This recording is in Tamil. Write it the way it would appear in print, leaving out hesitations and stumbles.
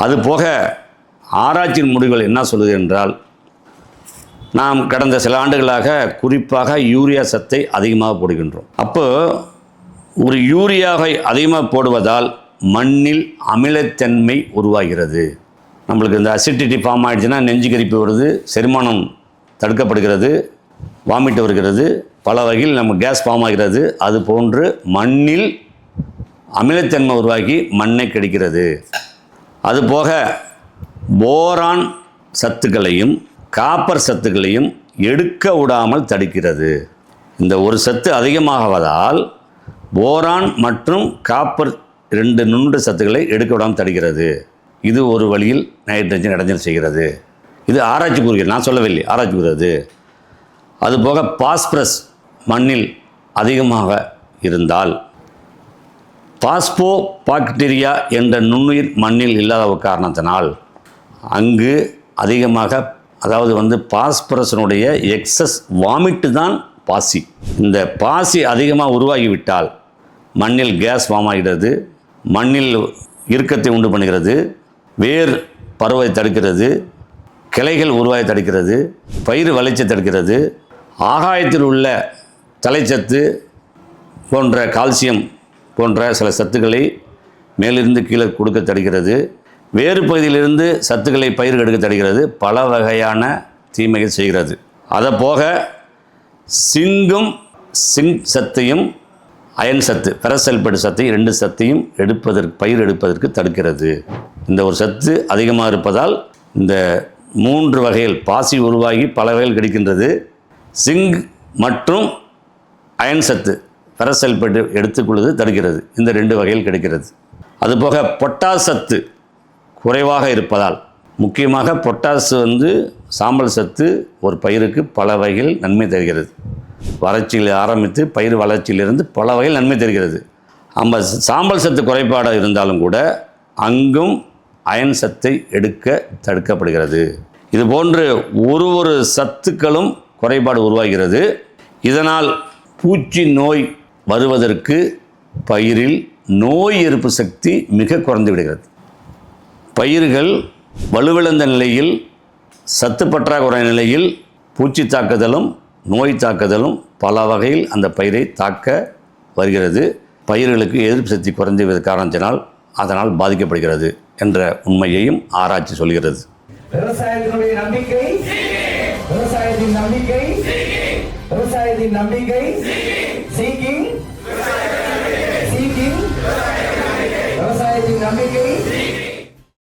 அதுபோக ஆராய்ச்சியின் முடிவுகள் என்ன சொல்லுது என்றால், நாம் கடந்த சில ஆண்டுகளாக குறிப்பாக யூரியா சத்தை அதிகமாக போடுகின்றோம். அப்போ ஒரு யூரியாவை அதிகமாக போடுவதால் மண்ணில் அமிலத்தன்மை உருவாகிறது. நம்மளுக்கு இந்த அசிடிட்டி ஃபார்ம் ஆகிடுச்சுன்னா நெஞ்சு கரிப்பு வருது, செரிமானம் தடுக்கப்படுகிறது, வாமிட்டு வருகிறது, பல வகையில் நம்ம கேஸ் ஃபார்ம் ஆகிறது. அது போன்று மண்ணில் அமிலத்தன்மை உருவாக்கி மண்ணை கெடுக்கிறது. அதுபோக போரான் சத்துக்களையும் காப்பர் சத்துக்களையும் எடுக்க விடாமல் தடுக்கிறது. இந்த ஒரு சத்து அதிகமாகுவதால் போரான் மற்றும் காப்பர் 2 நுண்ணுட சத்துக்களை எடுக்க விடாமல் தடுக்கிறது. இது ஒரு வழியில் நைட்ரஜன் இடைஞ்சல் செய்கிறது. இது ஆராய்ச்சி கூறுகிறது, நான் சொல்லவில்லை, ஆராய்ச்சி கூறுகிறது. அதுபோக பாஸ்பரஸ் மண்ணில் அதிகமாக இருந்தால், பாஸ்போ பாக்டீரியா என்ற நுண்ணுயிர் மண்ணில் இல்லாத காரணத்தினால் அங்கு அதிகமாக, அதாவது பாஸ்பரஸினுடைய எக்ஸஸ் வாமிட்டு தான் பாசி. இந்த பாசி அதிகமாக உருவாகிவிட்டால் மண்ணில் கேஸ் ஃபார்ம் ஆகிறது, மண்ணில் இறுக்கத்தை உண்டு பண்ணுகிறது, வேர் பருவதை தடுக்கிறது, கிளைகள் உருவாகி தடுக்கிறது, பயிர் வளர்ச்சி தடுக்கிறது, ஆகாயத்தில் உள்ள தலைச்சத்து போன்ற கால்சியம் போன்ற சில சத்துக்களை மேலிருந்து கீழே கொடுக்க தடுக்கிறது, வேறு பகுதியிலிருந்து சத்துக்களை பயிர் எடுக்க தடுக்கிறது, பல வகையான தீமைகள் செய்கிறது. அதை போக சிங்க் சத்தையும் அயன் சத்து பெரசல்பேட் சத்தையும் 2 சத்தையும் பயிர் எடுப்பதற்கு தடுக்கிறது. இந்த ஒரு சத்து அதிகமாக இருப்பதால் இந்த 3 வகைகள் பாசி உருவாகி பல வகைகள் கிடைக்கின்றது. சிங்க் மற்றும் அயன் சத்து பெரசல்பேட் எடுத்துக்கொள்வது தடுக்கிறது. இந்த 2 வகைகள் கிடைக்கிறது. அதுபோக பொட்டாஸ் சத்து குறைவாக இருப்பதால், முக்கியமாக பொட்டாஸ் சாம்பல் சத்து ஒரு பயிருக்கு பல வகையில் நன்மை தருகிறது. வறட்சியில் ஆரம்பித்து பயிர் வளர்ச்சியிலிருந்து பல வகையில் நன்மை தருகிறது. நம்ம சாம்பல் சத்து குறைபாடாக இருந்தாலும் கூட அங்கும் அயன் சத்தை எடுக்க தடுக்கப்படுகிறது. இது போன்று ஒரு சத்துக்களும் குறைபாடு உருவாகிறது. இதனால் பூச்சி நோய் வருவதற்கு பயிரில் நோய் எதிர்ப்பு சக்தி மிக குறைந்து விடுகிறது. பயிர்கள் வலுவிழந்த நிலையில், சத்து பற்றாக்குறை நிலையில் பூச்சி தாக்குதலும் நோய் தாக்குதலும் பல வகையில் அந்த பயிரை தாக்க வருகிறது. பயிர்களுக்கு எதிர்ப்பு சக்தி குறைந்த காரணத்தினால் அதனால் பாதிக்கப்படுகிறது என்ற உண்மையையும் ஆராய்ச்சி சொல்கிறது. விவசாயத்தினுடைய நம்பிக்கை, விவசாயத்தின் நம்பிக்கை, விவசாயத்தின் நம்பிக்கை, சீக்கிங், விவசாயத்தின் நம்பிக்கை,